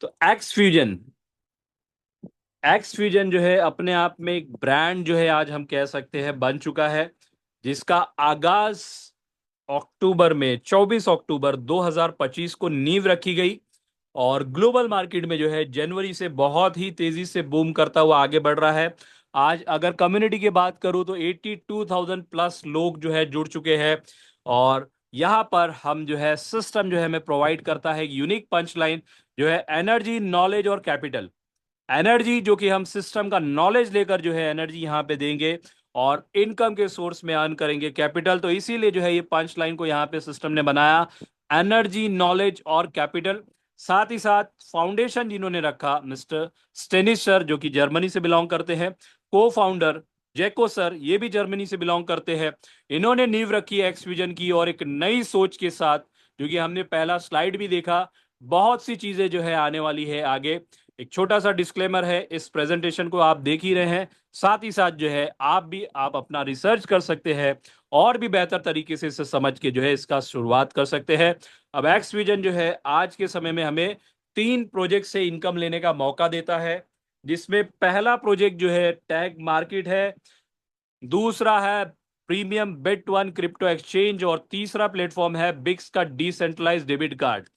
तो x fusion जो है अपने आप में एक ब्रांड जो है आज हम कह सकते हैं बन चुका है, जिसका आगाज अक्टूबर में 24 अक्टूबर 2025 को नींव रखी गई। और ग्लोबल मार्केट में जो है जनवरी से बहुत ही तेजी से बूम करता हुआ आगे बढ़ रहा है। आज अगर कम्युनिटी की बात करूं तो 82,000 प्लस लोग जो है जुड़ चुके हैं। और यहाँ पर हम जो है सिस्टम जो है हमें प्रोवाइड करता है यूनिक पंच लाइन, जो है एनर्जी, नॉलेज और कैपिटल। एनर्जी जो कि हम सिस्टम का नॉलेज लेकर जो है एनर्जी यहाँ पे देंगे, और इनकम के सोर्स में अर्न करेंगे कैपिटल। तो इसीलिए जो है ये पंच लाइन को यहाँ पे सिस्टम ने बनाया, एनर्जी, नॉलेज और कैपिटल। साथ ही साथ फाउंडेशन जिन्होंने रखा, मिस्टर स्टेनिस सर जो कि जर्मनी से बिलोंग करते हैं। को फाउंडर जैको सर, ये भी जर्मनी से बिलोंग करते हैं। इन्होंने नींव रखी है एक्सविजन की, और एक नई सोच के साथ, जो कि हमने पहला स्लाइड भी देखा, बहुत सी चीजें जो है आने वाली है आगे। एक छोटा सा डिस्क्लेमर है, इस प्रेजेंटेशन को आप देख ही रहे हैं, साथ ही साथ जो है आप अपना रिसर्च कर सकते हैं और भी बेहतर तरीके से इसे समझ के जो है इसका शुरुआत कर सकते हैं। अब एक्स विजन जो है आज के समय में हमें 3 प्रोजेक्ट से इनकम लेने का मौका देता है, जिसमें पहला प्रोजेक्ट जो है टैग मार्केट है, दूसरा है premium bit one crypto exchange, और तीसरा प्लेटफॉर्म है बिक्स का डिसेंट्रलाइज डेबिट कार्ड।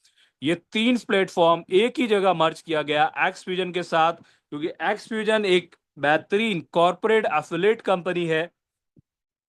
ये 3 प्लेटफॉर्म एक ही जगह मर्ज किया गया एक्स फ्यूजन के साथ, क्योंकि एक्स फ्यूजन एक बेहतरीन कॉर्पोरेट एफिलिएट कंपनी है,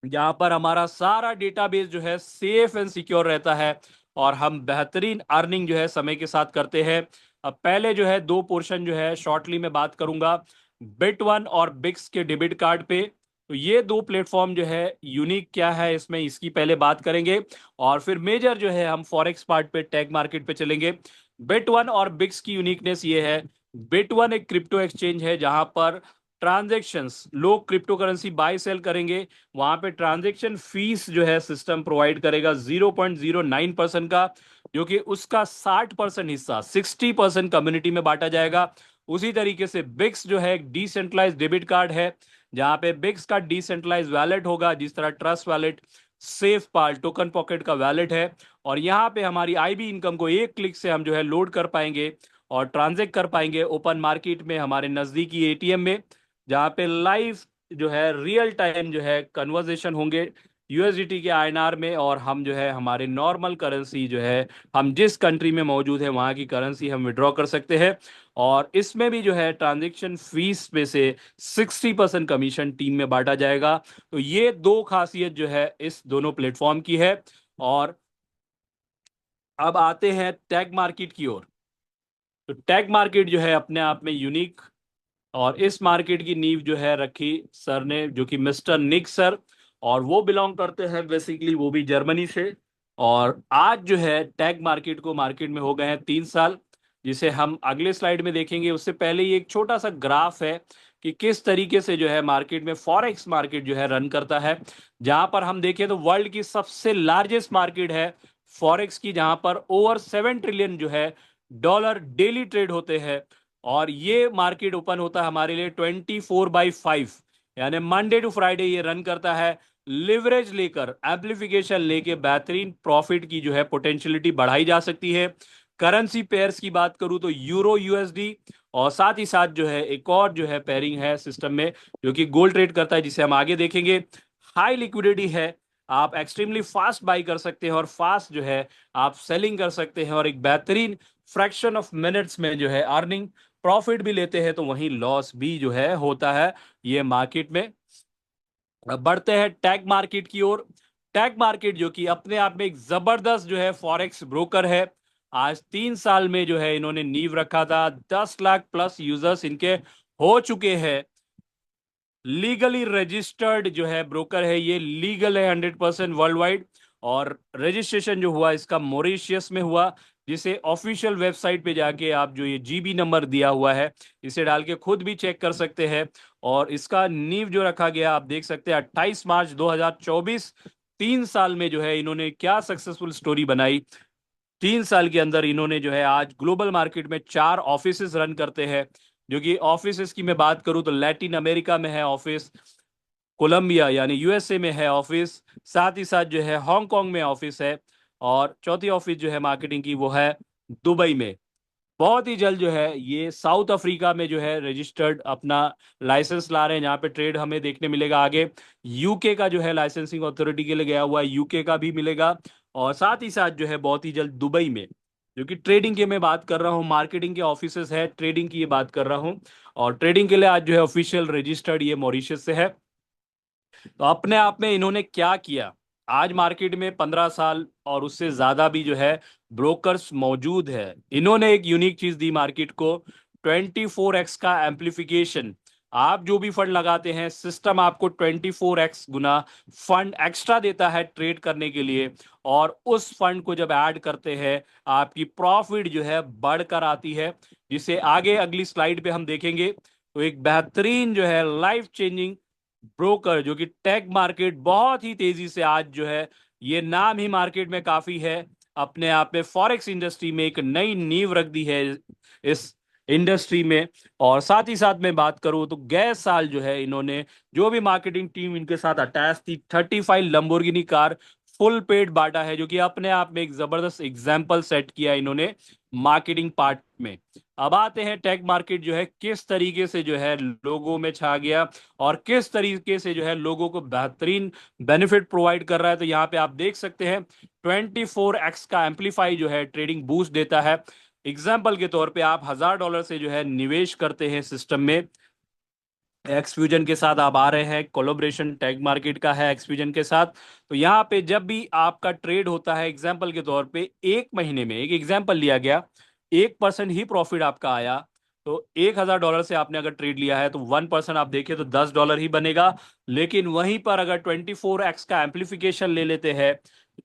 जहां पर हमारा सारा डेटाबेस जो है सेफ एंड सिक्योर रहता है, और हम बेहतरीन अर्निंग जो है समय के साथ करते हैं। अब पहले जो है 2 पोर्शन जो है शॉर्टली मैं बात करूंगा, बिट वन और बिक्स के डेबिट कार्ड पे। तो ये 2 प्लेटफॉर्म जो है यूनिक क्या है इसमें, इसकी पहले बात करेंगे, और फिर मेजर जो है हम फॉरेक्स पार्ट पे, टैग मार्केट पे चलेंगे। बिट वन और बिक्स की यूनिकनेस ये है, बिट वन एक क्रिप्टो एक्सचेंज है जहां पर ट्रांजेक्शन्स, लोग क्रिप्टो करेंसी बाय सेल करेंगे, वहां पे ट्रांजेक्शन फीस जो है सिस्टम प्रोवाइड करेगा 0.09% का, जो कि उसका 60% हिस्सा 60% कम्युनिटी में बांटा जाएगा। उसी तरीके से बिक्स जो है एक डिसेंट्रलाइज डेबिट कार्ड है, जहां पे बिक्स का डिसेंट्रलाइज वैलेट होगा, जिस तरह ट्रस्ट वैलेट, सेफ पाल, टोकन पॉकेट का वैलेट है। और यहाँ पे हमारी आईबी इनकम को एक क्लिक से हम जो है लोड कर पाएंगे और ट्रांजेक्ट कर पाएंगे ओपन मार्केट में, हमारे नजदीकी एटीएम में, जहां पे लाइव जो है रियल टाइम जो है कन्वर्जेशन होंगे यूएसडीटी के आईएनआर में, और हम जो है हमारे नॉर्मल करेंसी जो है, हम जिस कंट्री में मौजूद है वहां की करेंसी हम विड्रॉ कर सकते हैं। और इसमें भी जो है ट्रांजैक्शन फीस में से 60% कमीशन टीम में बांटा जाएगा। तो ये 2 खासियत जो है इस दोनों प्लेटफॉर्म की है। और अब आते हैं टैग मार्केट की ओर। तो टैग मार्केट जो है अपने आप में यूनिक, और इस मार्केट की नींव जो है रखी सर ने, जो कि मिस्टर निक सर, और वो बिलोंग करते हैं बेसिकली, वो भी जर्मनी से। और आज जो है टैग मार्केट को मार्केट में हो गए हैं 3 साल, जिसे हम अगले स्लाइड में देखेंगे। उससे पहले ये एक छोटा सा ग्राफ है कि किस तरीके से जो है मार्केट में फॉरेक्स मार्केट जो है रन करता है। जहां पर हम देखें तो वर्ल्ड की सबसे लार्जेस्ट मार्केट है फॉरेक्स की, जहां पर ओवर 7 ट्रिलियन जो है डॉलर डेली ट्रेड होते हैं। और ये मार्केट ओपन होता है हमारे लिए 24/5, यानी मंडे टू फ्राइडे ये रन करता है। लिवरेज लेकर, एम्प्लीफिकेशन लेके बेहतरीन प्रॉफिट की जो है पोटेंशियलिटी बढ़ाई जा सकती है। करेंसी पेयर्स की बात करूं तो यूरो यूएसडी, और साथ ही साथ जो है एक और जो है पेयरिंग है सिस्टम में, जो कि गोल्ड ट्रेड करता है, जिसे हम आगे देखेंगे। हाई लिक्विडिटी है, आप एक्सट्रीमली फास्ट बाई कर सकते हैं और फास्ट जो है आप सेलिंग कर सकते हैं, और एक बेहतरीन फ्रैक्शन ऑफ मिनट्स में जो है अर्निंग, प्रॉफिट भी लेते हैं तो वहीं लॉस भी जो है होता है ये मार्केट में। अब बढ़ते हैं टैग मार्केट की ओर। टैग मार्केट जो कि अपने आप में एक जबरदस्त जो है फॉरेक्स ब्रोकर है। आज 3 साल में जो है इन्होंने नींव रखा था, 10 लाख प्लस यूजर्स इनके हो चुके हैं। लीगली रजिस्टर्ड जो है ब्रोकर है, ये लीगल है 100% वर्ल्ड वाइड। और रजिस्ट्रेशन जो हुआ इसका मॉरिशियस में हुआ, जिसे ऑफिशियल वेबसाइट पे जाके आप जो ये जीबी नंबर दिया हुआ है इसे डाल के खुद भी चेक कर सकते हैं। और इसका नींव जो रखा गया आप देख सकते हैं 28 मार्च 2024। 3 साल में जो है इन्होंने क्या सक्सेसफुल स्टोरी बनाई। 3 साल के अंदर इन्होंने जो है आज ग्लोबल मार्केट में 4 ऑफिसेस रन करते हैं, जो कि ऑफिसेस की मैं बात करूं तो लैटिन अमेरिका में है ऑफिस, कोलंबिया यानी यूएसए में है ऑफिस, साथ ही साथ जो है हांगकांग में ऑफिस है, और चौथी ऑफिस जो है मार्केटिंग की वो है दुबई में। बहुत ही जल्द जो है ये साउथ अफ्रीका में जो है रजिस्टर्ड अपना लाइसेंस ला रहे हैं, जहाँ पे ट्रेड हमें देखने मिलेगा आगे। यूके का जो है लाइसेंसिंग अथॉरिटी के लिए गया हुआ है, यूके का भी मिलेगा। और साथ ही साथ जो है बहुत ही जल्द दुबई में, जो कि ट्रेडिंग की मैं बात कर रहा हूँ, मार्केटिंग के ऑफिसेस है, ट्रेडिंग की ये बात कर रहा हूँ। और ट्रेडिंग के लिए आज जो है ऑफिशियल रजिस्टर्ड ये मॉरिशस से है। तो अपने आप में इन्होंने क्या किया, आज मार्केट में 15 साल और उससे ज्यादा भी जो है ब्रोकर्स मौजूद है, इन्होंने एक यूनिक चीज दी मार्केट को, 24x का एम्पलीफिकेशन। आप जो भी फंड लगाते हैं, सिस्टम आपको 24x गुना फंड एक्स्ट्रा देता है ट्रेड करने के लिए। और उस फंड को जब ऐड करते हैं, आपकी प्रॉफिट जो है बढ़कर आती है, जिसे आगे अगली स्लाइड पे हम देखेंगे। तो एक बेहतरीन जो है लाइफ चेंजिंग ब्रोकर, जो कि टेक मार्केट बहुत ही तेजी से आज जो है, ये नाम ही मार्केट में काफी है, अपने आप में फॉरेक्स इंडस्ट्री में एक नई नींव रख दी है इस इंडस्ट्री में। और साथ ही साथ मैं बात करूं तो गए साल जो है इन्होंने, जो भी मार्केटिंग टीम इनके साथ अटैच थी, 35 लंबोर्गिनी कार फुल पेड बांटा है, जो कि अपने आप में एक जबरदस्त एग्जाम्पल सेट किया इन्होंने मार्केटिंग पार्ट में। अब आते हैं टेक मार्केट जो है किस तरीके से जो है लोगों में छा गया, और किस तरीके से जो है लोगों को बेहतरीन बेनिफिट प्रोवाइड कर रहा है। तो यहाँ पे आप देख सकते हैं 24x का एम्पलीफाई जो है ट्रेडिंग बूस्ट देता है। एग्जाम्पल के तौर पे आप $1000 से जो है निवेश करते हैं सिस्टम में, एक्सफ्यूजन के साथ आप आ रहे हैं, कोलोब्रेशन टैग मार्केट का है एक्सफ्यूजन के साथ। तो यहाँ पे जब भी आपका ट्रेड होता है, एग्जाम्पल के तौर पे एक महीने में, एक एग्जाम्पल लिया गया, 1% ही प्रॉफिट आपका आया। तो $1000 से आपने अगर ट्रेड लिया है तो 1% आप देखिए तो $10 ही बनेगा। लेकिन वहीं पर अगर 24x का एम्पलीफिकेशन ले लेते हैं,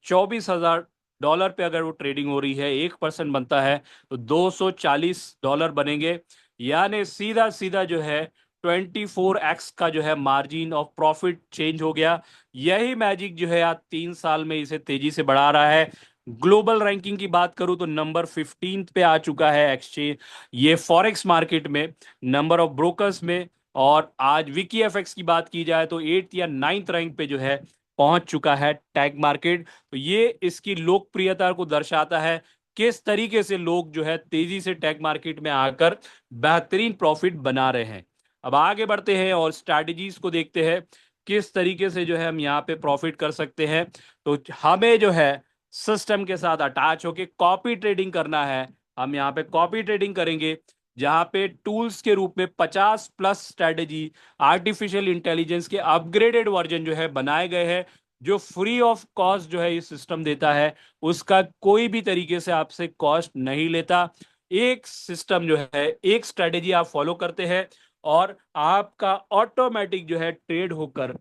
$24,000 पे अगर वो ट्रेडिंग हो रही है, 1% बनता है तो $240 बनेंगे। यानी सीधा सीधा जो है 24x का जो है मार्जिन ऑफ प्रॉफिट चेंज हो गया। यही मैजिक जो है आज 3 साल में इसे तेजी से बढ़ा रहा है। ग्लोबल रैंकिंग की बात करूं तो नंबर 15 पे आ चुका है एक्सचेंज, ये फॉरेक्स मार्केट में, नंबर ऑफ ब्रोकर्स में। और आज विकी एफएक्स की बात की जाए तो 8th या 9th रैंक पे जो है पहुंच चुका है टैग मार्केट। तो ये इसकी लोकप्रियता को दर्शाता है, किस तरीके से लोग जो है तेजी से टैग मार्केट में आकर बेहतरीन प्रॉफिट बना रहे हैं। अब आगे बढ़ते हैं और स्ट्रैटेजीज को देखते हैं, किस तरीके से जो है हम यहाँ पे प्रॉफिट कर सकते हैं। तो हमें जो है सिस्टम के साथ अटैच होके कॉपी ट्रेडिंग करना है। हम यहाँ पे कॉपी ट्रेडिंग करेंगे, जहां पे टूल्स के रूप में 50+ स्ट्रैटेजी, आर्टिफिशियल इंटेलिजेंस के अपग्रेडेड वर्जन जो है बनाए गए हैं, जो फ्री ऑफ कॉस्ट जो है ये सिस्टम देता है, उसका कोई भी तरीके से आपसे कॉस्ट नहीं लेता। एक सिस्टम जो है, एक स्ट्रैटेजी आप फॉलो करते हैं और आपका ऑटोमेटिक जो है ट्रेड होकर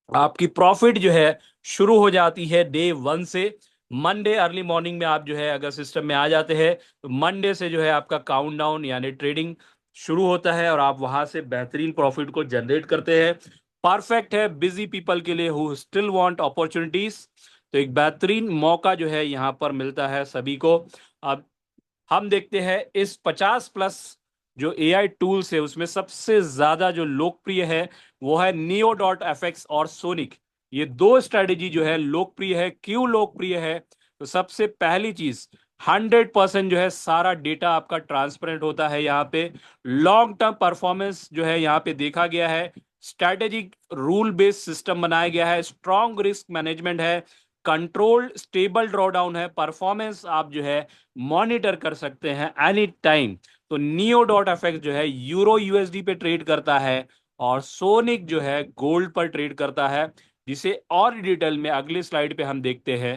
आपकी प्रॉफिट जो है शुरू हो जाती है डे 1 से। मंडे अर्ली मॉर्निंग में आप जो है अगर सिस्टम में आ जाते हैं, तो मंडे से जो है आपका काउंटडाउन यानी ट्रेडिंग शुरू होता है और आप वहां से बेहतरीन प्रॉफिट को जनरेट करते हैं। परफेक्ट है बिजी पीपल के लिए हु स्टिल वांट अपॉर्चुनिटीज। तो एक बेहतरीन मौका जो है यहाँ पर मिलता है सभी को। अब हम देखते हैं इस 50+ जो एआई टूल्स है, उसमें सबसे ज्यादा जो लोकप्रिय है वो है Neo.fx और सोनिक। ये दो स्ट्रेटेजी जो है लोकप्रिय है। क्यों लोकप्रिय है? तो सबसे पहली चीज, 100% जो है सारा डेटा आपका ट्रांसपेरेंट होता है यहाँ पे। लॉन्ग टर्म परफॉर्मेंस जो है यहाँ पे देखा गया है। स्ट्रैटेजिक रूल बेस्ड सिस्टम बनाया गया है। स्ट्रॉन्ग रिस्क मैनेजमेंट है। कंट्रोल्ड स्टेबल ड्रॉडाउन है। परफॉर्मेंस आप जो है मॉनिटर कर सकते हैं एनी टाइम। तो Neo.fx जो है यूरो यूएसडी पे ट्रेड करता है, और सोनिक जो है गोल्ड पर ट्रेड करता है, जिसे और डिटेल में अगले स्लाइड पे हम देखते हैं।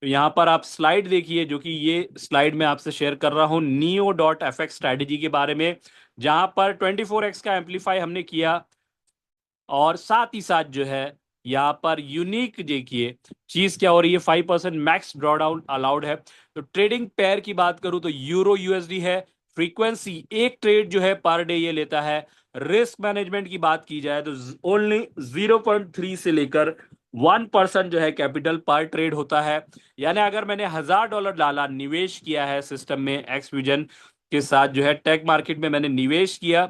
तो यहां पर आप स्लाइड देखिए, जो कि ये स्लाइड मैं आपसे शेयर कर रहा हूं Neo.fx स्ट्रैटेजी के बारे में, जहां पर 24x का एम्पलीफाई हमने किया। और साथ ही साथ जो है यहाँ पर यूनिक देखिए चीज क्या हो रही है, 5% मैक्स ड्रॉडाउन अलाउड है। तो ट्रेडिंग पेयर की बात करूं तो यूरो यूएसडी है। फ्रीक्वेंसी एक ट्रेड जो है पर डे ये लेता है। रिस्क मैनेजमेंट की बात की जाए तो ओनली 0.3 से लेकर 1% जो है कैपिटल पर ट्रेड होता है। यानी अगर मैंने $1000 डाला, निवेश किया है सिस्टम में एक्सफ्यूजन के साथ जो है टेक मार्केट में मैंने निवेश किया,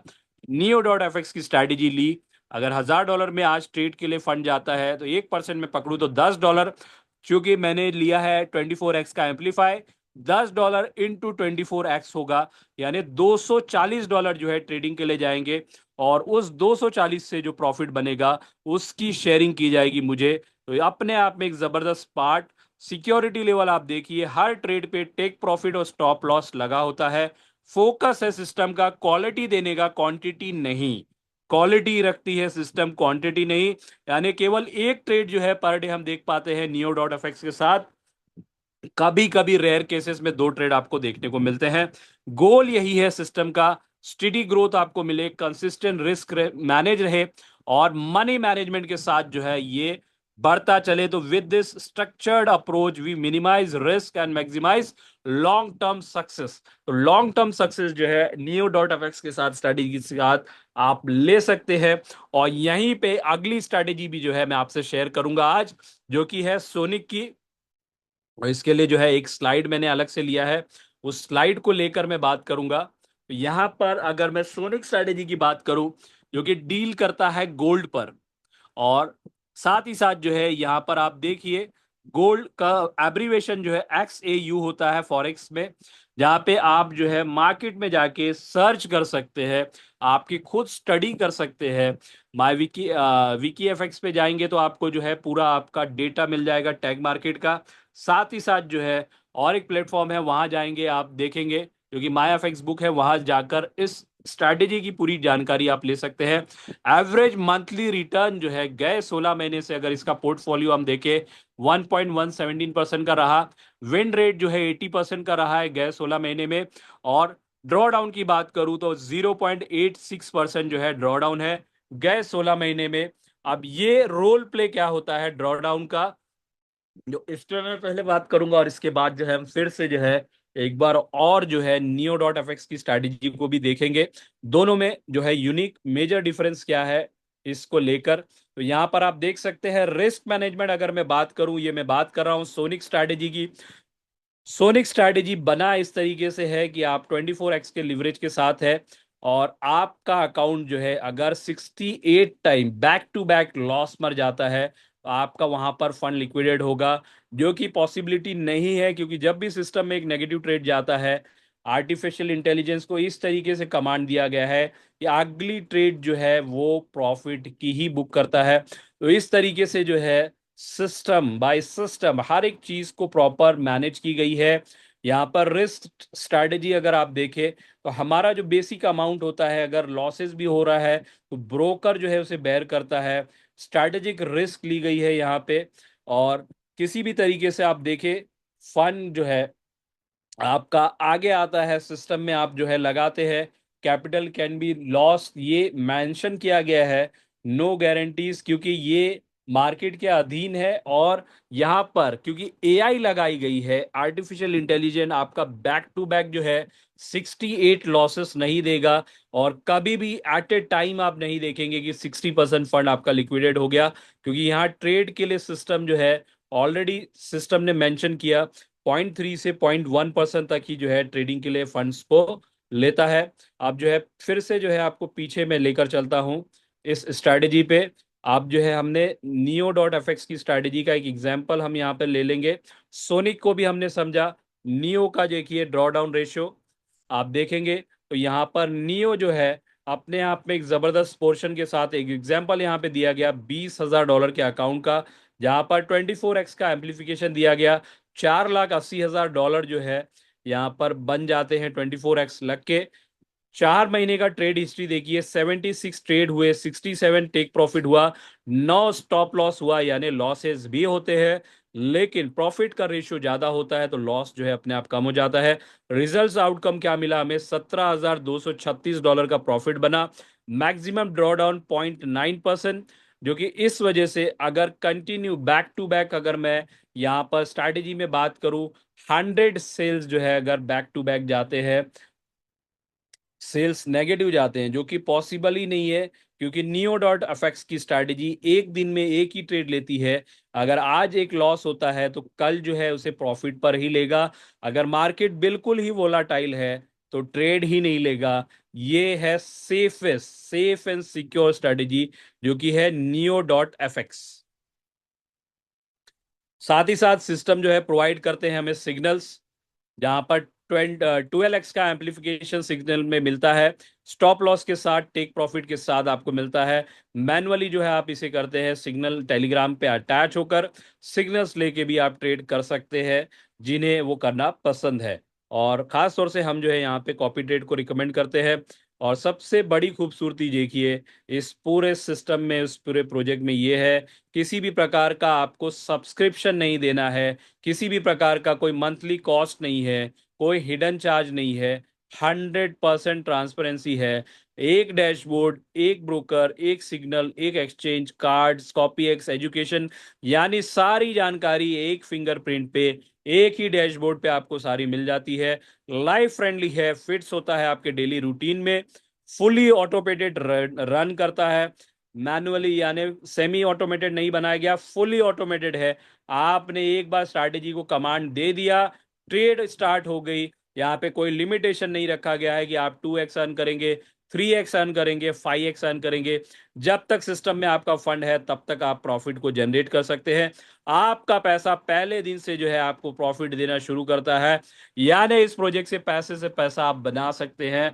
Neo.fx की स्ट्रैटेजी ली, अगर $1000 में आज ट्रेड के लिए फंड जाता है तो 1% में पकड़ू तो $10। चूंकि मैंने लिया है 24x का एम्पलीफाई, $10 इंटू 24x होगा, यानी $240 जो है ट्रेडिंग के लिए जाएंगे, और उस 240 से जो प्रॉफिट बनेगा उसकी शेयरिंग की जाएगी मुझे। तो अपने आप में एक जबरदस्त पार्ट। सिक्योरिटी लेवल आप देखिए, हर ट्रेड पे टेक प्रॉफिट और स्टॉप लॉस लगा होता है। फोकस है सिस्टम का क्वालिटी देने का, क्वांटिटी नहीं। क्वालिटी रखती है सिस्टम, क्वांटिटी नहीं। यानी केवल एक ट्रेड जो है पर डे हम देख पाते हैं नियो डॉट एफएक्स के साथ। कभी कभी रेयर केसेस में 2 ट्रेड आपको देखने को मिलते हैं। गोल यही है सिस्टम का, स्टेडी ग्रोथ आपको मिले, कंसिस्टेंट रिस्क मैनेज रहे, और मनी मैनेजमेंट के साथ जो है ये बढ़ता चले। तो with this structured approach we minimize risk and maximize long term success. तो लॉन्ग टर्म सक्सेस जो है नियो डॉट एफएक्स के साथ स्ट्रेटेजी के साथ आप ले सकते हैं। और यहीं पे अगली स्ट्रेटेजी भी जो है मैं आपसे शेयर करूंगा आज, जो कि है सोनिक की। और इसके लिए जो है एक स्लाइड मैंने अलग से लिया है, उस स्लाइड को लेकर मैं बात करूंगा। तो यहां पर अगर मैं सोनिक स्ट्रेटेजी की बात करूं, जो कि डील करता है गोल्ड पर, और साथ ही साथ जो है यहां पर आप देखिए गोल्ड का एब्रीवेशन जो है XAU होता है फॉरेक्स में, जहां पे आप जो है मार्केट में जाके सर्च कर सकते हैं, आपकी खुद स्टडी कर सकते हैं। माई विकी विकी एफएक्स पे जाएंगे तो आपको जो है पूरा आपका डेटा मिल जाएगा टैग मार्केट का। साथ ही साथ जो है और एक प्लेटफॉर्म है, वहां जाएंगे आप देखेंगे, जो कि माई एफएक्स बुक है, वहां जाकर इस स्ट्रैटेजी की पूरी जानकारी आप ले सकते हैं। एवरेज मंथली रिटर्न जो है गए 16 महीने से अगर इसका पोर्टफोलियो हम देखें 1.117% का रहा। विन रेट जो है 80% का रहा है गए 16 महीने में। और ड्रॉ डाउन की बात करूं तो 0.86% जो है ड्रॉ डाउन है गए 16 महीने में। अब ये रोल प्ले क्या होता है ड्रॉ डाउन का, जो एक्सटर्नल पहले बात करूंगा, और इसके बाद जो है हम फिर से जो है एक बार और जो है नियो डॉट एफएक्स की स्ट्रैटेजी को भी देखेंगे। दोनों में जो है यूनिक मेजर डिफरेंस क्या है इसको लेकर। तो यहां पर आप देख सकते हैं रिस्क मैनेजमेंट अगर मैं बात करूं, ये मैं बात कर रहा हूं सोनिक स्ट्रैटेजी की। सोनिक स्ट्रैटेजी बना इस तरीके से है कि आप 24x के लिवरेज के साथ है, और आपका अकाउंट जो है अगर 68 time back to back loss मर जाता है तो आपका वहां पर फंड लिक्विडेट होगा, जो कि पॉसिबिलिटी नहीं है, क्योंकि जब भी सिस्टम में एक नेगेटिव ट्रेड जाता है आर्टिफिशियल इंटेलिजेंस को इस तरीके से कमांड दिया गया है कि अगली ट्रेड जो है वो प्रॉफिट की ही बुक करता है। तो इस तरीके से जो है सिस्टम बाय सिस्टम हर एक चीज को प्रॉपर मैनेज की गई है। यहाँ पर रिस्क स्ट्रैटेजी अगर आप देखें तो हमारा जो बेसिक अमाउंट होता है, अगर लॉसेस भी हो रहा है तो ब्रोकर जो है उसे बेयर करता है। स्ट्रैटेजिक रिस्क ली गई है यहाँ पे। और किसी भी तरीके से आप देखें फंड जो है आपका आगे आता है सिस्टम में, आप जो है लगाते हैं, कैपिटल कैन बी लॉस ये मेंशन किया गया है। नो गारंटीज, क्योंकि ये मार्केट के अधीन है, और यहाँ पर क्योंकि एआई लगाई गई है आर्टिफिशियल इंटेलिजेंस, आपका बैक टू बैक जो है 68 लॉसेस नहीं देगा। और कभी भी एट ए टाइम आप नहीं देखेंगे कि 60% फंड आपका लिक्विडेट हो गया, क्योंकि यहाँ ट्रेड के लिए सिस्टम जो है ऑलरेडी सिस्टम ने मेंशन किया 0.3 से 0.1% तक ही जो है ट्रेडिंग के लिए फंड्स को लेता है। आप जो है फिर से जो है आपको पीछे में लेकर चलता हूं इस स्ट्रैटेजी पे। आप जो है हमने नियो डॉट एफएक्स की स्ट्रैटेजी का एक एग्जांपल हम यहाँ पे ले लेंगे। सोनिक को भी हमने समझा। नियो का देखिए ड्रॉ डाउन रेशियो आप देखेंगे तो यहाँ पर नियो जो है अपने आप में एक जबरदस्त पोर्शन के साथ एक एग्जांपल यहाँ पे दिया गया $20,000 के अकाउंट का, जहां पर 24x का एम्पलीफिकेशन दिया गया। $4,80,000 जो है यहाँ पर बन जाते हैं 24x लग के। 4 महीने का ट्रेड हिस्ट्री देखिए, 76 ट्रेड हुए, 67 टेक प्रॉफिट हुआ, 9 स्टॉप लॉस हुआ, यानी लॉसेस भी होते हैं लेकिन प्रॉफिट का रेशियो ज्यादा होता है तो लॉस जो है अपने आप कम हो जाता है। रिजल्ट्स आउटकम क्या मिला हमें, $17,236 का प्रॉफिट बना। मैक्सिमम ड्रॉ डाउन 0.9%, जो कि इस वजह से अगर कंटिन्यू बैक टू बैक अगर मैं यहाँ पर स्ट्रैटेजी में बात करूं, 100 सेल्स जो है अगर बैक टू बैक जाते हैं, सेल्स नेगेटिव जाते हैं, जो कि पॉसिबल ही नहीं है, क्योंकि नियो डॉट अफेक्स की स्ट्रैटेजी एक दिन में एक ही ट्रेड लेती है। अगर आज एक लॉस होता है तो कल जो है उसे प्रॉफिट पर ही लेगा। अगर मार्केट बिल्कुल ही वोलाटाइल है तो ट्रेड ही नहीं लेगा। ये है safest safe and secure strategy, जो कि है नियो डॉट एफएक्स। साथ ही साथ सिस्टम जो है प्रोवाइड करते हैं हमें सिग्नल्स। जहां पर 12x का एम्पलीफिकेशन सिग्नल में मिलता है, स्टॉप लॉस के साथ, टेक प्रॉफिट के साथ आपको मिलता है। मैनुअली जो है आप इसे करते हैं, सिग्नल टेलीग्राम पे अटैच होकर सिग्नल्स लेके भी आप ट्रेड कर सकते हैं, जिन्हें वो करना पसंद है। और खास तौर से हम जो है यहाँ पे कॉपी ट्रेड को रिकमेंड करते हैं। और सबसे बड़ी खूबसूरती देखिए इस पूरे सिस्टम में, इस पूरे प्रोजेक्ट में, ये है किसी भी प्रकार का आपको सब्सक्रिप्शन नहीं देना है, किसी भी प्रकार का कोई मंथली कॉस्ट नहीं है, कोई हिडन चार्ज नहीं है, 100% ट्रांसपेरेंसी है। एक डैशबोर्ड, एक ब्रोकर, एक सिग्नल, एक exchange, cards, copy x, education, यानी सारी जानकारी एक फिंगरप्रिंट पे, एक ही डैशबोर्ड पे आपको सारी मिल जाती है। लाइफ फ्रेंडली है, फिट्स होता है आपके डेली रूटीन में, फुली ऑटोमेटेड रन करता है, मैनुअली यानी सेमी ऑटोमेटेड नहीं बनाया गया, फुली ऑटोमेटेड है। आपने एक बार स्ट्रैटेजी को कमांड दे दिया, ट्रेड स्टार्ट हो गई। यहाँ पे कोई लिमिटेशन नहीं रखा गया है कि आप 2x अर्न करेंगे, 3x अर्न करेंगे, 5x अर्न करेंगे। जब तक सिस्टम में आपका फंड है तब तक आप प्रॉफिट को जनरेट कर सकते हैं। आपका पैसा पहले दिन से जो है आपको प्रॉफिट देना शुरू करता है, यानी इस प्रोजेक्ट से पैसे आप बना सकते हैं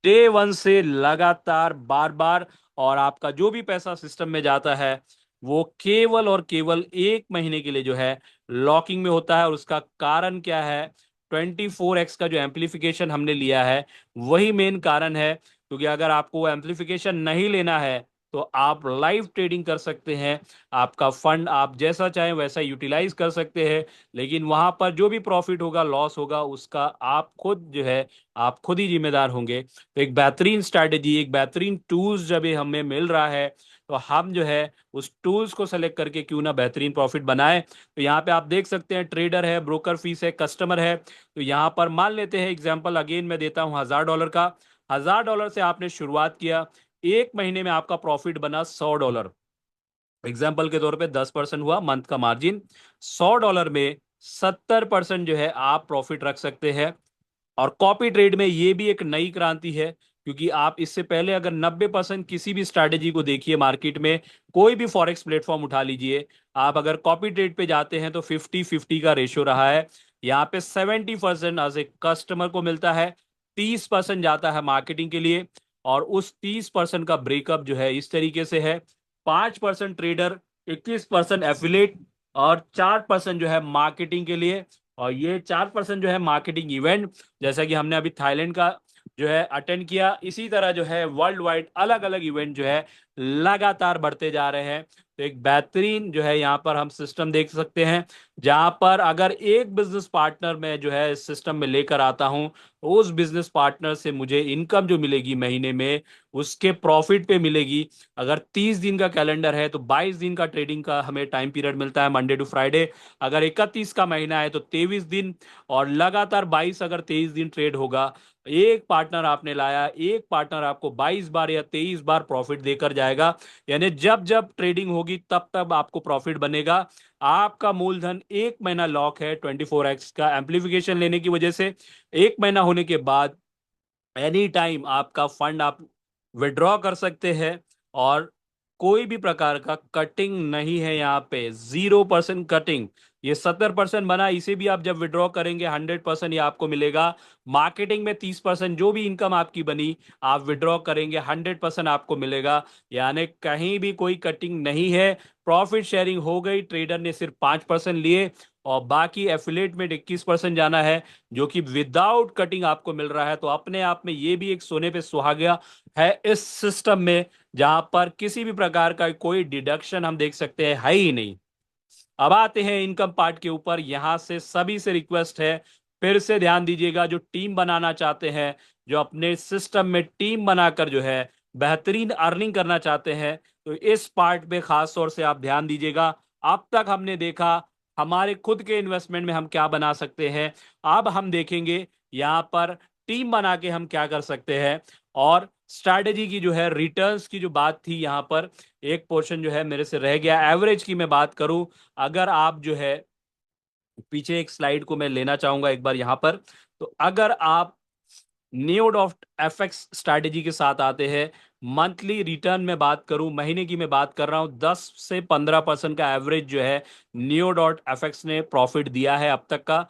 डे वन से, लगातार बार बार। और आपका जो भी पैसा सिस्टम में जाता है वो केवल और केवल 1 महीने के लिए जो है लॉकिंग में होता है। और उसका कारण क्या है? 24x का जो एम्पलीफिकेशन हमने लिया है वही मेन कारण है। क्योंकि अगर आपको एम्पलीफिकेशन नहीं लेना है तो आप लाइव ट्रेडिंग कर सकते हैं, आपका फंड आप जैसा चाहें वैसा यूटिलाइज कर सकते हैं, लेकिन वहां पर जो भी प्रॉफिट होगा, लॉस होगा, उसका आप खुद जो है आप खुद ही जिम्मेदार होंगे। तो एक बेहतरीन स्ट्रैटेजी, एक बेहतरीन टूल्स जब ये हमें मिल रहा है तो हम जो है उस टूल्स को सेलेक्ट करके क्यों ना बेहतरीन प्रॉफिट बनाए। तो यहाँ पे आप देख सकते हैं, ट्रेडर है, ब्रोकर फीस है, कस्टमर है। तो यहाँ पर मान लेते हैं एग्जांपल अगेन मैं देता हूँ $1000 का। $1000 से आपने शुरुआत किया, 1 महीने में आपका प्रॉफिट बना $100। एग्जाम्पल के तौर पे 10% हुआ मंथ का मार्जिन। $100 में 70% जो है आप प्रॉफिट रख सकते हैं। और कॉपी ट्रेड में ये भी एक नई क्रांति है, क्योंकि आप इससे पहले अगर 90% किसी भी स्ट्रैटेजी को देखिए मार्केट में, कोई भी फॉरेक्स प्लेटफॉर्म उठा लीजिए, आप अगर कॉपी ट्रेड पे जाते हैं तो 50-50 का रेशियो रहा है। यहाँ पे 70% एज ए कस्टमर को मिलता है, 30% जाता है मार्केटिंग के लिए। और उस 30% का ब्रेकअप जो है इस तरीके से है: 5% ट्रेडर, 21% एफिलेट, और 4% जो है मार्केटिंग के लिए। और ये 4% जो है मार्केटिंग इवेंट, जैसा कि हमने अभी थाईलैंड का जो है अटेंड किया, इसी तरह जो है वर्ल्ड वाइड अलग अलग इवेंट जो है लगातार बढ़ते जा रहे हैं। तो एक बेहतरीन जो है यहाँ पर हम सिस्टम देख सकते हैं, जहां पर अगर एक बिजनेस पार्टनर मैं जो है इस सिस्टम में लेकर आता हूं, तो उस बिजनेस पार्टनर से मुझे इनकम जो मिलेगी महीने में, उसके प्रॉफिट पे मिलेगी। अगर 30 दिन का कैलेंडर है तो 22 दिन का ट्रेडिंग का हमें टाइम पीरियड मिलता है, मंडे टू फ्राइडे। अगर 31 का महीना है तो 23 दिन, और लगातार 22, अगर 23 दिन ट्रेड होगा, एक पार्टनर आपने लाया, एक पार्टनर आपको 22 बार या 23 बार प्रॉफिट देकर जाएगा। यानी जब जब ट्रेडिंग होगी तब तब आपको प्रॉफिट बनेगा। आपका मूलधन 1 महीना लॉक है 24x का एम्पलीफिकेशन लेने की वजह से। 1 महीना होने के बाद एनी टाइम आपका फंड आप विड्रॉ कर सकते हैं। और कोई भी प्रकार का कटिंग नहीं है यहाँ पे, 0% कटिंग। ये 70% बना, इसे भी आप जब विड्रॉ करेंगे 100% ये आपको मिलेगा। मार्केटिंग में 30% जो भी इनकम आपकी बनी आप विड्रॉ करेंगे, 100% आपको मिलेगा। यानी कहीं भी कोई कटिंग नहीं है। प्रॉफिट शेयरिंग हो गई, ट्रेडर ने सिर्फ 5% लिए, और बाकी एफिलेट में 21% जाना है, जो कि विदाउट कटिंग आपको मिल रहा है। तो अपने आप में ये भी एक सोने पे सुहागा है इस सिस्टम में, जहां पर किसी भी प्रकार का कोई डिडक्शन हम देख सकते हैं है ही नहीं। अब आते हैं इनकम पार्ट के ऊपर। यहां से सभी से रिक्वेस्ट है, फिर से ध्यान दीजिएगा, जो टीम बनाना चाहते हैं, जो अपने सिस्टम में टीम बनाकर जो है बेहतरीन अर्निंग करना चाहते हैं, तो इस पार्ट पे खास तौर से आप ध्यान दीजिएगा। अब तक हमने देखा हमारे खुद के इन्वेस्टमेंट में हम क्या बना सकते हैं, अब हम देखेंगे यहाँ पर टीम बना के हम क्या कर सकते हैं। और स्ट्रैटेजी की जो है, रिटर्न्स की जो बात थी, यहाँ पर एक पोर्शन जो है मेरे से रह गया। एवरेज की मैं बात करूं, अगर आप जो है पीछे एक स्लाइड को मैं लेना चाहूंगा एक बार यहाँ पर, तो अगर आप नियोडॉफ्ट एफएक्स स्ट्रैटेजी के साथ आते हैं, मंथली रिटर्न में बात करूं, महीने की मैं बात कर रहा हूं, 10 से 15% का एवरेज जो है नियोडॉट एफएक्स ने प्रॉफिट दिया है अब तक का।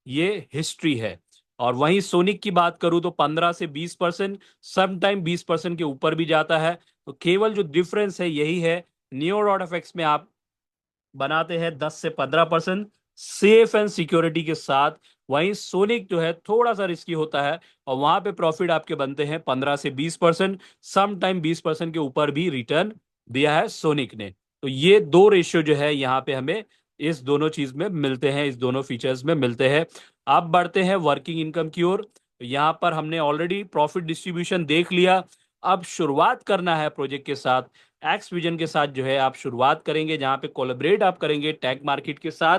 ये हिस्ट्री है। और वहीं सोनिक की बात करूं तो 15 से 20%, समटाइम 20% के ऊपर भी जाता है। तो केवल जो डिफरेंस है यही है, नियो डॉट एफ में आप बनाते हैं 10 से 15% सेफ एंड सिक्योरिटी के साथ। वहीं सोनिक जो है थोड़ा सा रिस्की होता है, और वहां पे प्रॉफिट आपके बनते हैं 15 से 20%, सम टाइम 20% के ऊपर भी रिटर्न दिया है सोनिक ने। तो ये दो रेशियो जो है यहाँ पे हमें इस दोनों चीज में मिलते हैं, इस दोनों फीचर्स में मिलते हैं। अब बढ़ते हैं वर्किंग इनकम की ओर। यहाँ पर हमने ऑलरेडी प्रॉफिट डिस्ट्रीब्यूशन देख लिया। अब शुरुआत करना है प्रोजेक्ट के साथ, एक्स विजन के साथ जो है आप शुरुआत करेंगे, जहां पे कोलैबोरेट आप करेंगे टैग मार्केट के साथ।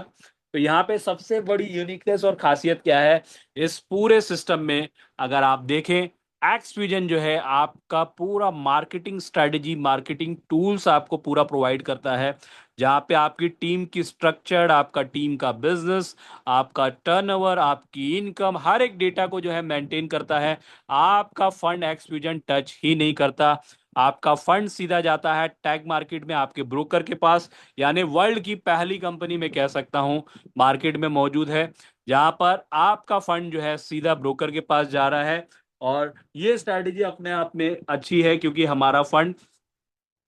तो यहाँ पे सबसे बड़ी यूनिकनेस और खासियत क्या है इस पूरे सिस्टम में, अगर आप देखें, एक्स विजन जो है आपका पूरा मार्केटिंग स्ट्रेटेजी, मार्केटिंग टूल्स आपको पूरा प्रोवाइड करता है, जहां पे आपकी टीम की स्ट्रक्चर, आपका टीम का बिजनेस, आपका टर्नओवर, आपकी इनकम, हर एक डेटा को जो है मेंटेन करता है। आपका फंड एक्स विजन टच ही नहीं करता। आपका फंड सीधा जाता है टैग मार्केट में आपके ब्रोकर के पास, यानी वर्ल्ड की पहली कंपनी में कह सकता हूं मार्केट में मौजूद है, जहां पर आपका फंड जो है सीधा ब्रोकर के पास जा रहा है। और ये स्ट्रैटेजी अपने आप में अच्छी है, क्योंकि हमारा फंड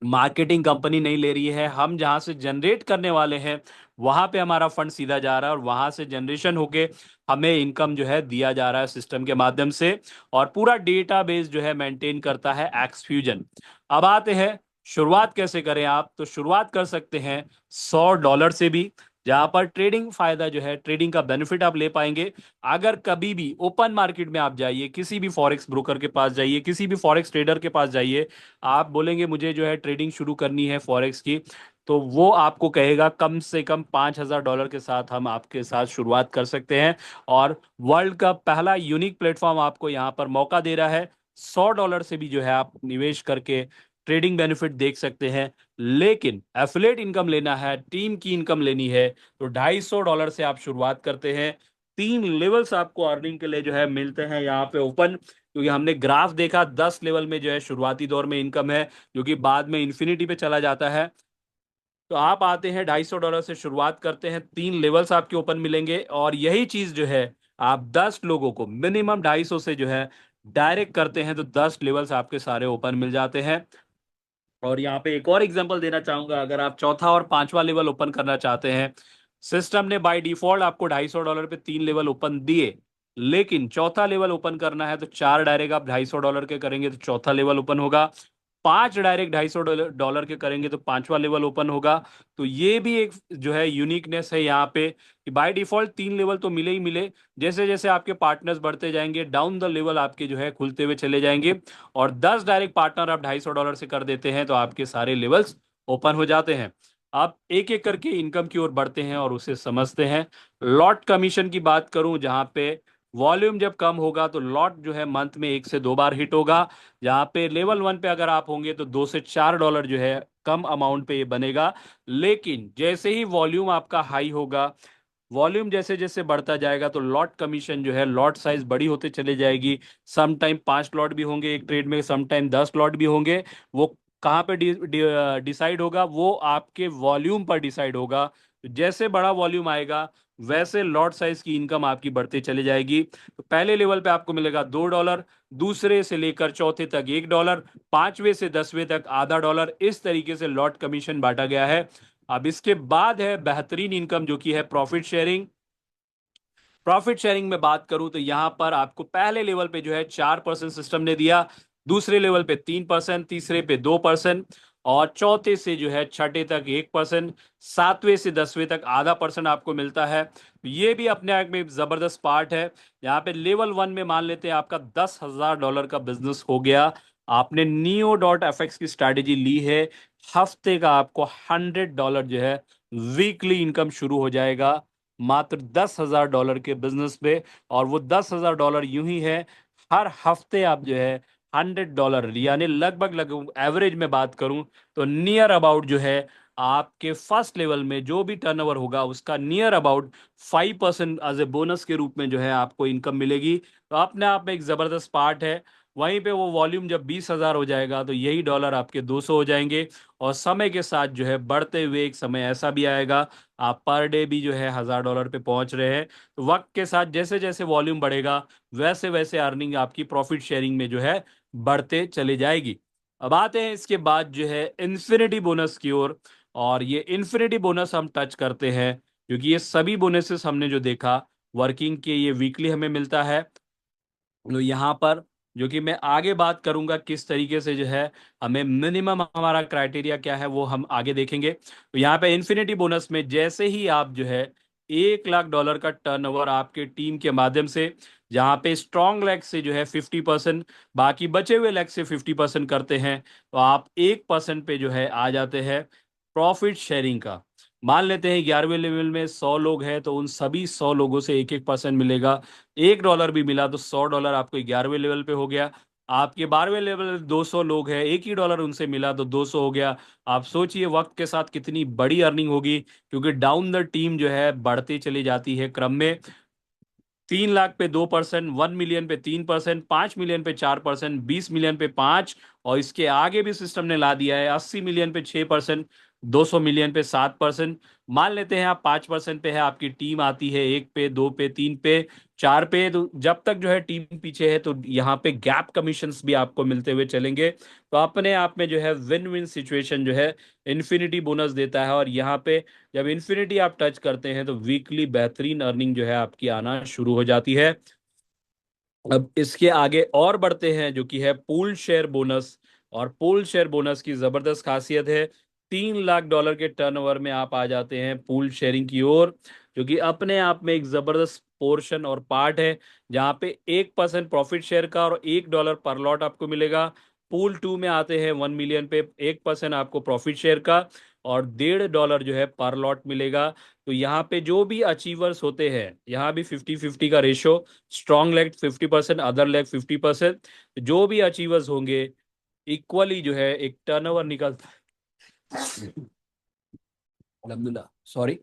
मार्केटिंग कंपनी नहीं ले रही है, हम जहां से जनरेट करने वाले हैं वहां पे हमारा फंड सीधा जा रहा है, और वहां से जनरेशन होके हमें इनकम जो है दिया जा रहा है सिस्टम के माध्यम से। और पूरा डेटाबेस जो है मेंटेन करता है एक्सफ्यूजन। अब आते हैं शुरुआत कैसे करें आप, तो शुरुआत कर सकते हैं $100 से भी, जहां पर ट्रेडिंग फायदा जो है, ट्रेडिंग का बेनिफिट आप ले पाएंगे। अगर कभी भी ओपन मार्केट में आप जाइए, किसी भी फॉरेक्स ब्रोकर के पास जाइए, किसी भी फॉरेक्स ट्रेडर के पास जाइए, आप बोलेंगे मुझे जो है ट्रेडिंग शुरू करनी है फॉरेक्स की, तो वो आपको कहेगा कम से कम $5,000 के साथ हम आपके साथ शुरुआत कर सकते हैं। और वर्ल्ड का पहला यूनिक प्लेटफॉर्म आपको यहाँ पर मौका दे रहा है, $100 से भी जो है आप निवेश करके ट्रेडिंग बेनिफिट देख सकते हैं। लेकिन एफिलेट इनकम लेना है, टीम की इनकम लेनी है, तो $250 से आप शुरुआत करते हैं। 3 लेवल्स आपको अर्निंग के लिए जो है मिलते हैं यहाँ पे ओपन, क्योंकि हमने ग्राफ देखा 10 लेवल में जो है शुरुआती दौर में इनकम है, जो कि बाद में इन्फिनिटी पे चला जाता है। तो आप आते हैं $250 से शुरुआत करते हैं, 3 लेवल्स आपके ओपन मिलेंगे। और यही चीज जो है आप 10 लोगों को मिनिमम 250 से जो है डायरेक्ट करते हैं, तो 10 लेवल्स आपके सारे ओपन मिल जाते हैं। और यहाँ पे एक और एग्जांपल देना चाहूंगा, अगर आप चौथा और पांचवा लेवल ओपन करना चाहते हैं, सिस्टम ने बाय डिफॉल्ट आपको $250 पे 3 लेवल ओपन दिए, लेकिन चौथा लेवल ओपन करना है तो 4 डायरेक्ट आप $250 के करेंगे तो चौथा लेवल ओपन होगा, 5 डायरेक्ट $250 के करेंगे तो पांचवा लेवल ओपन होगा। तो ये भी एक जो है यूनिकनेस है यहाँ पे, कि बाय डिफॉल्ट 3 लेवल तो मिले ही मिले, जैसे जैसे आपके पार्टनर्स बढ़ते जाएंगे डाउन द लेवल आपके जो है खुलते हुए चले जाएंगे। और 10 डायरेक्ट पार्टनर आप $250 से कर देते हैं तो आपके सारे लेवल्स ओपन हो जाते हैं। आप एक एक करके इनकम की ओर बढ़ते हैं और उसे समझते हैं। लॉट कमीशन की बात करूं, जहां पे वॉल्यूम जब कम होगा तो लॉट जो है मंथ में 1 से 2 बार हिट होगा। जहां पे लेवल 1 पे अगर आप होंगे तो $2 से $4 जो है कम अमाउंट पे ये बनेगा। लेकिन जैसे ही वॉल्यूम आपका हाई होगा, वॉल्यूम जैसे जैसे बढ़ता जाएगा, तो लॉट कमीशन जो है, लॉट साइज बड़ी होते चले जाएगी। सम टाइम 5 लॉट भी होंगे एक ट्रेड में, सम टाइम 10 लॉट भी होंगे। वो कहाँ पे डिसाइड होगा, वो आपके वॉल्यूम पर डिसाइड होगा। तो जैसे बड़ा वॉल्यूम आएगा वैसे लॉट साइज की इनकम आपकी बढ़ती चली जाएगी। तो पहले लेवल पे आपको मिलेगा $2, दूसरे से लेकर चौथे तक $1, पांचवे से 10वें तक ½ डॉलर, इस तरीके से लॉट कमीशन बांटा गया है। अब इसके बाद है बेहतरीन इनकम, जो कि है प्रॉफिट शेयरिंग। प्रॉफिट शेयरिंग में बात करूं तो यहां पर आपको पहले लेवल पे जो है 4% सिस्टम ने दिया, दूसरे लेवल पे 3%, तीसरे पे 2%, और चौथे से जो है छठे तक 1%, सातवें से 10वें तक ½ % आपको मिलता है। तो ये भी अपने आप में एक जबरदस्त पार्ट है। यहाँ पे लेवल 1 में मान लेते हैं आपका $10,000 का बिजनेस हो गया, आपने नियो डॉट एफ एक्स की स्ट्रैटेजी ली है, हफ्ते का आपको $100 जो है वीकली इनकम शुरू हो जाएगा, मात्र $10,000 के बिजनेस पे। और वो $10,000 यूं ही है, हर हफ्ते आप जो है $100, यानी लगभग लगभग एवरेज में बात करूं तो नियर अबाउट जो है आपके फर्स्ट लेवल में जो भी टर्नओवर होगा उसका near about 5% as a bonus के रूप में जो है आपको इनकम मिलेगी। तो अपने आप में एक जबरदस्त पार्ट है। वहीं पे वो वॉल्यूम जब 20,000 हो जाएगा तो यही डॉलर आपके 200 हो जाएंगे। और समय के साथ जो है बढ़ते हुए एक समय ऐसा भी आएगा, आप पर डे भी जो है $1,000 पे पहुंच रहे हैं। तो वक्त के साथ जैसे जैसे वॉल्यूम बढ़ेगा वैसे वैसे अर्निंग आपकी प्रॉफिट शेयरिंग में जो है बढ़ते चले जाएगी। अब आते हैं इसके बाद जो है इन्फिनिटी बोनस की ओर। और ये इन्फिनिटी बोनस हम टच करते हैं क्योंकि ये सभी बोनसेस हमने जो देखा वर्किंग के ये वीकली हमें मिलता है। तो यहाँ पर जो कि मैं आगे बात करूंगा किस तरीके से जो है हमें मिनिमम हमारा क्राइटेरिया क्या है वो हम आगे देखेंगे। तो यहाँ पे इन्फिनिटी बोनस में जैसे ही आप जो है $1,00,000 का टर्नओवर आपके टीम के माध्यम से, जहाँ पे स्ट्रॉन्ग लेग से जो है 50%, बाकी बचे हुए लेग से 50% करते हैं, तो आप 1% पे जो है आ जाते हैं प्रॉफिट शेयरिंग का। मान लेते हैं 11वें लेवल में 100 लोग हैं तो उन सभी 100 लोगों से एक एक परसेंट मिलेगा। $1 भी मिला तो $100 आपको 11वें लेवल पे हो गया। आपके 12वें लेवल 200 लोग हैं, $1 उनसे मिला तो 200 हो गया। आप सोचिए वक्त के साथ कितनी बड़ी अर्निंग होगी, क्योंकि डाउन द टीम जो है बढ़ती चली जाती है क्रम में। 3 लाख पे 2%, 1 मिलियन पे 3%, 5 मिलियन पे 4%, 20 मिलियन पे 5, और इसके आगे भी सिस्टम ने ला दिया है 80 मिलियन पे 6%, 200 मिलियन पे 7%। मान लेते हैं आप 5% पे है, आपकी टीम आती है 1 पे, 2 पे, 3 पे, 4 पे। तो जब तक जो है टीम पीछे है तो यहाँ पे गैप कमीशंस भी आपको मिलते हुए चलेंगे। तो अपने आप में जो है विन विन सिचुएशन जो है इन्फिनिटी बोनस देता है। और यहाँ पे जब इन्फिनिटी आप टच करते हैं तो वीकली बेहतरीन अर्निंग जो है आपकी आना शुरू हो जाती है। अब इसके आगे और बढ़ते हैं जो कि है पूल शेयर बोनस। और पूल शेयर बोनस की जबरदस्त खासियत है, $3 लाख के टर्नओवर में आप आ जाते हैं पूल शेयरिंग की ओर, जो कि अपने आप में एक जबरदस्त पोर्शन और पार्ट है, जहां पे 1% प्रॉफिट शेयर का और $1 पर लॉट आपको मिलेगा। पूल 2 में आते हैं 1 मिलियन पे 1% आपको प्रॉफिट शेयर का और $1.5 जो है पर लॉट मिलेगा। तो यहाँ पे जो भी अचीवर्स होते हैं, यहाँ भी 50-50 का ratio, strong leg 50%, other leg 50%। जो भी अचीवर्स होंगे इक्वली जो है एक टर्नओवर निकलता है, अलहमदुलिल्लाह सॉरी,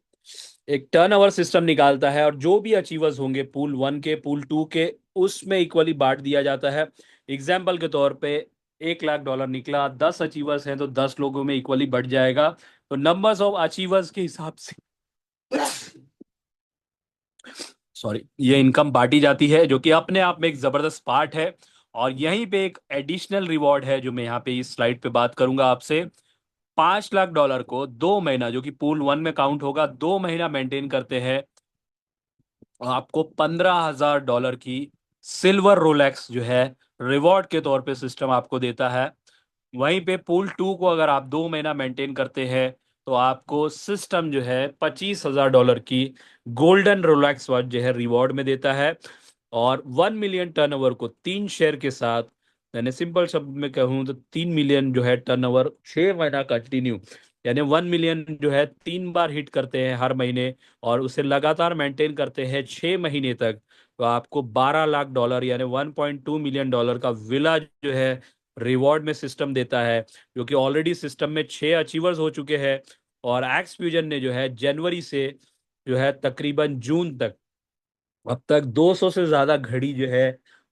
एक टर्नओवर सिस्टम निकालता है। और जो भी अचीवर्स होंगे पूल 1 के, पूल 2 के, उसमें इक्वली बांट दिया जाता है। एग्जाम्पल के तौर पे $1 लाख निकला, 10 अचीवर्स हैं तो 10 लोगों में इक्वली बढ़ जाएगा। तो नंबर्स ऑफ अचीवर्स के हिसाब से सॉरी ये इनकम बांटी जाती है, जो कि अपने आप में एक जबरदस्त पार्ट है। और यहीं पे एक एडिशनल रिवॉर्ड है जो मैं यहाँ पे इस स्लाइड पे बात करूंगा आपसे। $5 लाख को 2 महीना, जो कि पूल 1 में काउंट होगा, 2 महीना मेंटेन करते हैं, आपको $15,000 की सिल्वर रोलेक्स जो है रिवॉर्ड के तौर पे सिस्टम आपको देता है। वहीं पे पूल 2 को अगर आप 2 महीना मेंटेन करते हैं तो आपको सिस्टम जो है $25,000 की गोल्डन रोलेक्स वॉच जो है रिवॉर्ड में देता है। और 1 मिलियन टर्नओवर को 3 शेयर के साथ, यानी सिंपल शब्द में कहूँ तो 3 मिलियन जो है टर्नओवर 6 महीना कंटिन्यू, यानी 1 मिलियन जो है 3 बार हिट करते हैं हर महीने और उसे लगातार मेंटेन करते हैं 6 महीने तक, तो आपको $12 लाख यानी $1.2 मिलियन का विला जो है रिवॉर्ड में सिस्टम देता है। जो कि ऑलरेडी सिस्टम में 6 अचीवर्स हो चुके हैं। और एक्स फ्यूजन ने जो है जनवरी से जो है तकरीबन जून तक अब तक 200 से ज्यादा घड़ी जो है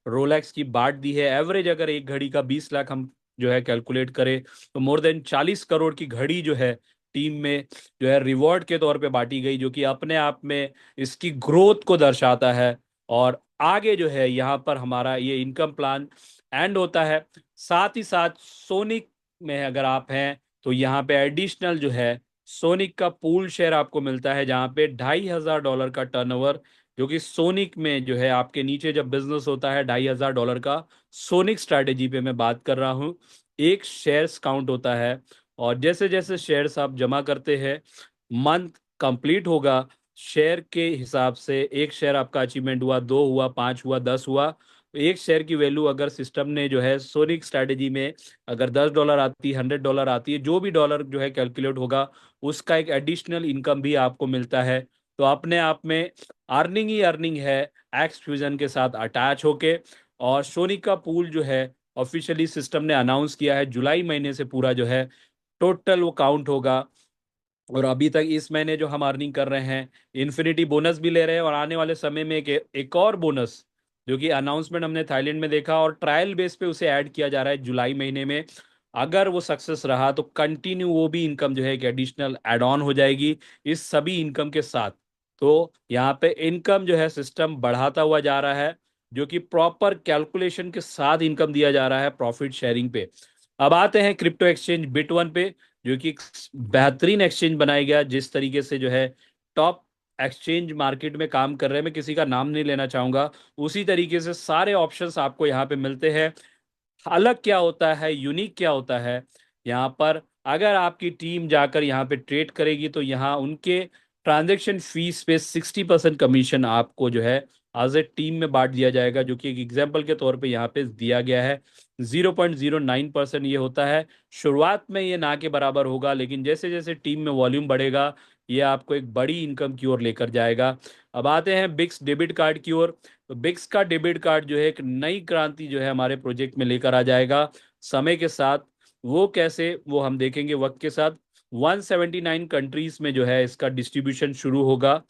रोलेक्स की बांट दी है। एवरेज अगर एक घड़ी का 20 लाख हम जो है कैलकुलेट करें तो मोर देन 40 करोड़ की घड़ी जो है टीम में जो है रिवॉर्ड के तौर पे बांटी गई, जो कि अपने आप में इसकी ग्रोथ को दर्शाता है। और आगे जो है यहाँ पर हमारा ये इनकम प्लान एंड होता है। साथ ही साथ सोनिक में अगर आप हैं तो यहाँ पे एडिशनल जो है सोनिक का पूल शेयर आपको मिलता है, जहाँ पे $2,500 का टर्नओवर, जो कि सोनिक में जो है आपके नीचे जब बिजनेस होता है $2,500 का, सोनिक स्ट्रैटेजी पे मैं बात कर रहा हूँ, एक शेयर्स काउंट होता है। और जैसे जैसे शेयर्स आप जमा करते हैं मंथ कंप्लीट होगा, शेयर के हिसाब से एक शेयर आपका अचीवमेंट हुआ, 2 हुआ, 5 हुआ, 10 हुआ, तो एक शेयर की वैल्यू अगर सिस्टम ने जो है सोनिक स्ट्रैटेजी में अगर $10 आती है, $100 आती है, जो भी डॉलर जो है कैलकुलेट होगा उसका एक एडिशनल इनकम भी आपको मिलता है। तो अपने आप में अर्निंग ही अर्निंग है एक्स फ्यूजन के साथ अटैच होके। और सोनिक का पूल जो है ऑफिशियली सिस्टम ने अनाउंस किया है जुलाई महीने से पूरा जो है टोटल वो काउंट होगा और अभी तक इस महीने जो हम अर्निंग कर रहे हैं, इन्फिनिटी बोनस भी ले रहे हैं, और आने वाले समय में एक और बोनस जो कि अनाउंसमेंट हमने थाईलैंड में देखा और ट्रायल बेस पे उसे ऐड किया जा रहा है जुलाई महीने में। अगर वो सक्सेस रहा तो कंटिन्यू वो भी इनकम जो है एक एडिशनल एड ऑन हो जाएगी इस सभी इनकम के साथ। तो यहाँ पे इनकम जो है सिस्टम बढ़ाता हुआ जा रहा है, जो कि प्रॉपर कैलकुलेशन के साथ इनकम दिया जा रहा है प्रॉफिट शेयरिंग पे। अब आते हैं क्रिप्टो एक्सचेंज बिट1 पे, जो कि एक बेहतरीन एक्सचेंज बनाया गया, जिस तरीके से जो है टॉप एक्सचेंज मार्केट में काम कर रहे हैं, मैं किसी का नाम नहीं लेना चाहूंगा, उसी तरीके से सारे ऑप्शंस आपको यहाँ पे मिलते हैं। अलग क्या होता है, यूनिक क्या होता है यहाँ पर, अगर आपकी टीम जाकर यहाँ पे ट्रेड करेगी तो यहाँ उनके ट्रांजैक्शन फीस पे 60% कमीशन आपको जो है एज ए टीम में बांट दिया जाएगा, जो कि एक एग्जांपल के तौर पे यहाँ पे दिया गया है। 0.09% ये होता है। शुरुआत में ये ना के बराबर होगा, लेकिन जैसे जैसे टीम में वॉल्यूम बढ़ेगा ये आपको एक बड़ी इनकम की ओर लेकर जाएगा। अब आते हैं बिक्स डेबिट कार्ड की ओर। तो बिक्स का डेबिट कार्ड जो है एक नई क्रांति जो है हमारे प्रोजेक्ट में लेकर आ जाएगा समय के साथ। वो कैसे, वो हम देखेंगे वक्त के साथ। 179 कंट्रीज में जो है इसका डिस्ट्रीब्यूशन शुरू होगा,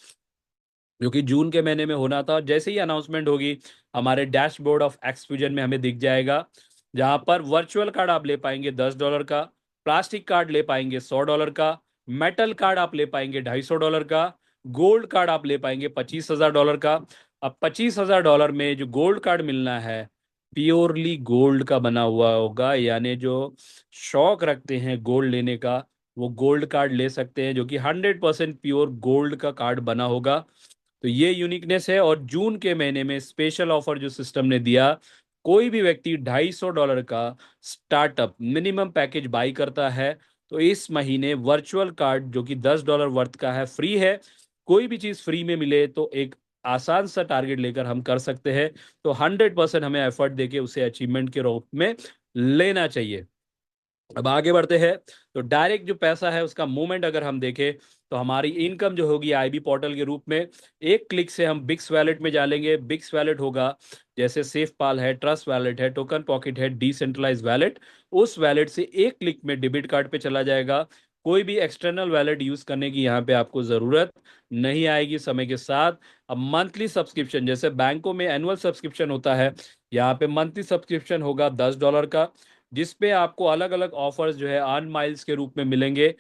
जो कि जून के महीने में होना था। जैसे ही अनाउंसमेंट होगी हमारे डैशबोर्ड ऑफ एक्सफ्यूजन में हमें दिख जाएगा, जहां पर वर्चुअल कार्ड आप ले पाएंगे $10 का, प्लास्टिक कार्ड ले पाएंगे $100 का, मेटल कार्ड आप ले पाएंगे $250 का, गोल्ड कार्ड आप ले पाएंगे $25,000 का। अब $25,000 में जो गोल्ड कार्ड मिलना है प्योरली गोल्ड का बना हुआ होगा, यानी जो शौक रखते हैं गोल्ड लेने का वो गोल्ड कार्ड ले सकते हैं, जो कि 100% प्योर गोल्ड का कार्ड बना होगा। तो ये यूनिकनेस है। और जून के महीने में स्पेशल ऑफर जो सिस्टम ने दिया, कोई भी व्यक्ति $250 का स्टार्टअप मिनिमम पैकेज बाई करता है तो इस महीने वर्चुअल कार्ड जो कि $10 वर्थ का है फ्री है। कोई भी चीज फ्री में मिले तो एक आसान सा टारगेट लेकर हम कर सकते हैं। तो 100% हमें एफर्ट देके उसे अचीवमेंट के रूप में लेना चाहिए। अब आगे बढ़ते हैं। तो डायरेक्ट जो पैसा है उसका मूवमेंट अगर हम देखें तो हमारी इनकम जो होगी आईबी पोर्टल के रूप में, एक क्लिक से हम बिक्स वैलेट में डालेंगे। बिक्स वैलेट होगा जैसे सेफ पाल है, ट्रस्ट वैलेट है, टोकन पॉकेट है, डिसेंट्रलाइज वैलेट। उस वैलेट से एक क्लिक में डेबिट कार्ड पे चला जाएगा। कोई भी एक्सटर्नल वैलेट यूज करने की यहाँ पे आपको जरूरत नहीं आएगी समय के साथ। अब मंथली सब्सक्रिप्शन, जैसे बैंकों में एनुअल सब्सक्रिप्शन होता है, यहाँ पे मंथली सब्सक्रिप्शन होगा $10 का, जिसपे आपको अलग अलग ऑफर्स जो है अर्न माइल्स के रूप में मिलेंगे,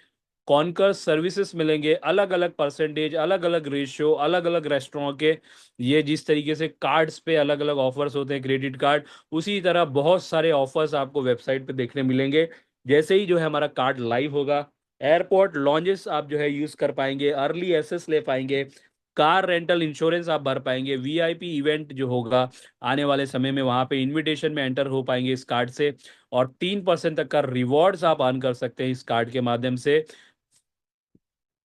कॉन्कर सर्विसेज मिलेंगे, अलग अलग परसेंटेज, अलग अलग रेशियो, अलग अलग रेस्टोरेंट के। ये जिस तरीके से कार्ड्स पे अलग अलग ऑफर्स होते हैं क्रेडिट कार्ड, उसी तरह बहुत सारे ऑफर्स आपको वेबसाइट पे देखने मिलेंगे। जैसे ही जो है हमारा कार्ड लाइव होगा, एयरपोर्ट लॉन्जेस आप जो है यूज कर पाएंगे, अर्ली एक्सेस ले पाएंगे, कार रेंटल इंश्योरेंस आप भर पाएंगे, वीआईपी इवेंट जो होगा आने वाले समय में वहां पे इनविटेशन में एंटर हो पाएंगे इस कार्ड से, और 3% तक का रिवॉर्ड्स आप अर्न कर सकते हैं इस कार्ड के माध्यम से।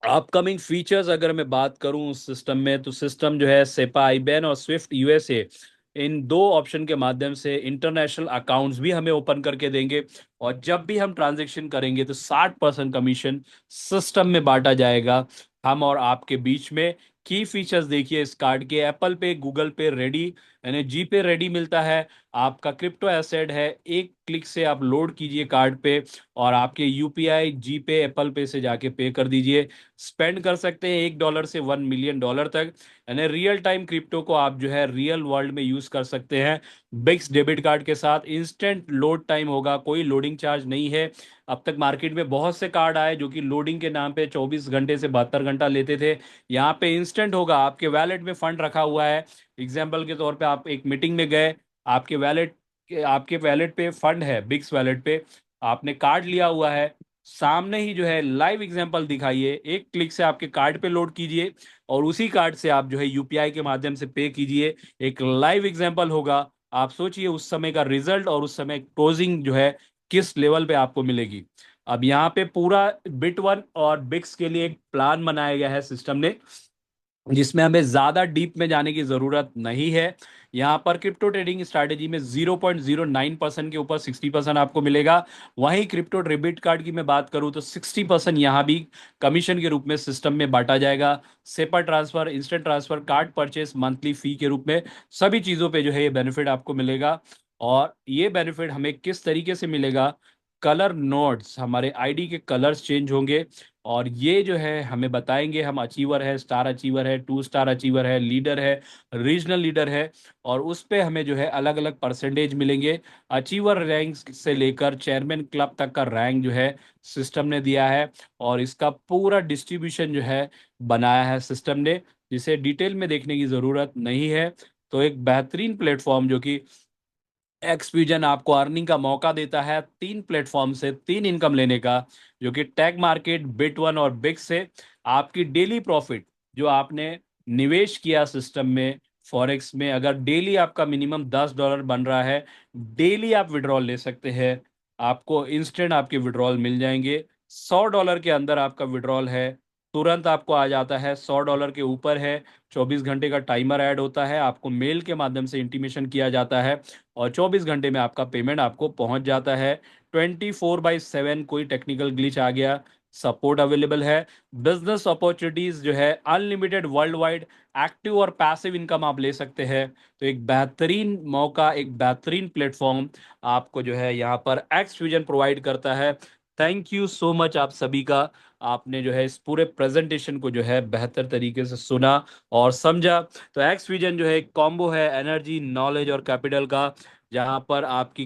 अपकमिंग फीचर्स अगर मैं बात करूं उस सिस्टम में, तो सिस्टम जो है सेपा आईबैन और स्विफ्ट यूएसए, इन दो ऑप्शन के माध्यम से इंटरनेशनल अकाउंट्स भी हमें ओपन करके देंगे। और जब भी हम ट्रांजैक्शन करेंगे तो 60% कमीशन सिस्टम में बांटा जाएगा हम और आपके बीच में। की फीचर्स देखिए इस कार्ड के, एप्पल पे, गूगल पे रेडी, यानी जी पे रेडी मिलता है। आपका क्रिप्टो एसेट है, एक क्लिक से आप लोड कीजिए कार्ड पे और आपके यूपीआई, जी पे, एप्पल पे से जाके पे कर दीजिए। स्पेंड कर सकते हैं $1 से $1 मिलियन तक, यानी रियल टाइम क्रिप्टो को आप जो है रियल वर्ल्ड में यूज कर सकते हैं बिक्स डेबिट कार्ड के साथ। इंस्टेंट लोड टाइम होगा, कोई लोडिंग चार्ज नहीं है। अब तक मार्केट में बहुत से कार्ड आए जो कि लोडिंग के नाम पे 24 घंटे से 72 घंटा लेते थे, यहाँ पे इंस्टेंट होगा। आपके वैलेट में फंड रखा हुआ है, एग्जाम्पल के तौर पे आप एक मीटिंग में गए, आपके वैलेट पे फंड है, बिक्स वैलेट पे आपने कार्ड लिया हुआ है, सामने ही जो है लाइव एग्जांपल दिखाइए, एक क्लिक से आपके कार्ड पे लोड कीजिए और उसी कार्ड से आप जो है यूपीआई के माध्यम से पे कीजिए। एक लाइव एग्जांपल होगा, आप सोचिए उस समय का रिजल्ट और उस समय क्लोजिंग जो है किस लेवल पे आपको मिलेगी। अब यहाँ पे पूरा बिट1 और बिक्स के लिए एक प्लान बनाया गया है सिस्टम ने, जिसमें हमें ज्यादा डीप में जाने की जरूरत नहीं है। यहाँ पर क्रिप्टो ट्रेडिंग स्ट्रैटेजी में 0.09% के ऊपर 60% आपको मिलेगा। वहीं क्रिप्टो डेबिट कार्ड की मैं बात करूँ तो 60% यहाँ भी कमीशन के रूप में सिस्टम में बांटा जाएगा। SEPA transfer, instant transfer, card purchase, monthly fee के रूप में सभी चीजों पे जो है ये बेनिफिट आपको मिलेगा। और ये बेनिफिट हमें किस तरीके से मिलेगा, कलर नोड्स, हमारे आईडी के कलर्स चेंज होंगे, और ये जो है हमें बताएंगे हम अचीवर है, स्टार अचीवर है, 2 स्टार अचीवर है, लीडर है, रीजनल लीडर है, और उस पे हमें जो है अलग अलग परसेंटेज मिलेंगे। अचीवर रैंक से लेकर चेयरमैन क्लब तक का रैंक जो है सिस्टम ने दिया है, और इसका पूरा डिस्ट्रीब्यूशन जो है बनाया है सिस्टम ने, जिसे डिटेल में देखने की ज़रूरत नहीं है। तो एक बेहतरीन प्लेटफॉर्म जो कि एक्सफ्यूजन आपको अर्निंग का मौका देता है 3 प्लेटफॉर्म से 3 इनकम लेने का, जो कि टैग मार्केट, बिट वन और बिक्स से आपकी डेली प्रॉफिट जो आपने निवेश किया सिस्टम में फॉरेक्स में, अगर डेली आपका मिनिमम $10 बन रहा है, डेली आप विड्रॉल ले सकते हैं। आपको इंस्टेंट आपके विड्रॉल मिल जाएंगे। $100 के अंदर आपका विड्रॉल है, तुरंत आपको आ जाता है। $100 के ऊपर है, 24 घंटे का टाइमर ऐड होता है, आपको मेल के माध्यम से इंटीमेशन किया जाता है, और 24 घंटे में आपका पेमेंट आपको पहुंच जाता है। 24/7 कोई टेक्निकल ग्लिच आ गया, सपोर्ट अवेलेबल है। बिजनेस अपॉर्चुनिटीज जो है अनलिमिटेड वर्ल्ड वाइड, एक्टिव और पैसिव इनकम आप ले सकते हैं। तो एक बेहतरीन मौका, एक बेहतरीन प्लेटफॉर्म आपको जो है यहाँ पर एक्स फ्यूजन प्रोवाइड करता है। थैंक यू सो मच आप सभी का। आपने जो है इस पूरे प्रेजेंटेशन को जो है बेहतर तरीके से सुना और समझा। तो एक्स विजन जो है एक कॉम्बो है एनर्जी, नॉलेज और कैपिटल का, जहां पर आपकी